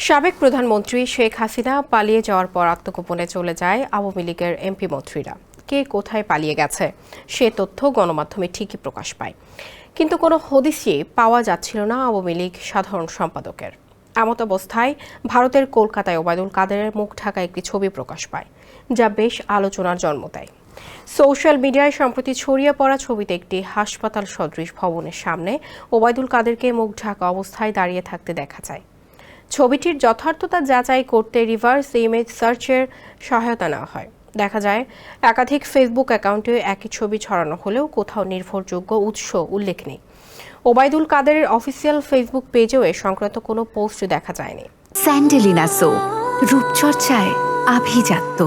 সাবেক প্রধানমন্ত্রী শেখ হাসিনা পালিয়ে যাওয়ার পর আত্মগোপনে চলে যায় আওয়ামী লীগের এমপি মন্ত্রীরা। কে কোথায় পালিয়ে গেছে সে তথ্য গণমাধ্যমে ঠিকই প্রকাশ পায়, কিন্তু কোনো হদিসই পাওয়া যাচ্ছিল না আওয়ামী লীগ সাধারণ সম্পাদকের। এমত অবস্থায় ভারতের কলকাতায় ওবায়দুল কাদেরের মুখ ঢাকা একটি ছবি প্রকাশ পায়, যা বেশ আলোচনার জন্ম দেয়। সোশ্যাল মিডিয়ায় সম্প্রতি ছড়িয়ে পড়া ছবিতে একটি হাসপাতাল সদৃশ ভবনের সামনে ওবায়দুল কাদেরকে মুখ ঢাকা অবস্থায় দাঁড়িয়ে থাকতে দেখা যায়। ছবিটির যথার্থতা যাচাই করতে রিভার্স ইমেজ সার্চের সহায়তা নেওয়া হয়। দেখা যায় একাধিক ফেসবুক অ্যাকাউন্টে একই ছবি ছড়ানো হলেও কোথাও নির্ভরযোগ্য উৎস উল্লেখ নেই। ওবায়দুল কাদেরের অফিসিয়াল ফেসবুক পেজেও এ সংক্রান্ত কোনো পোস্ট দেখা যায়নি। স্যান্ডেলিনা সো, রূপচর্চায় আভিজাত্য।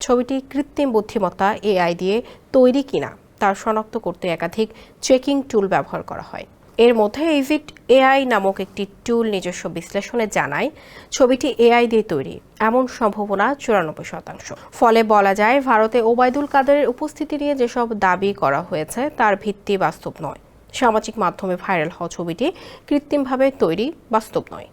ছবিটি কৃত্রিম বুদ্ধিমত্তা এআই দিয়ে তৈরি কিনা তার শনাক্ত করতে একাধিক চেকিং টুল ব্যবহার করা হয়। এর মধ্যে ইভিট এআই নামক একটি টুল নিজস্ব বিশ্লেষণে জানায় ছবিটি এআই দিয়ে তৈরি এমন সম্ভাবনা 94%। ফলে বলা যায় ভারতে ওবায়দুল কাদেরের উপস্থিতি নিয়ে যেসব দাবি করা হয়েছে তার ভিত্তি বাস্তব নয়। সামাজিক মাধ্যমে ভাইরাল হওয়া ছবিটি কৃত্রিমভাবে তৈরি, বাস্তব নয়।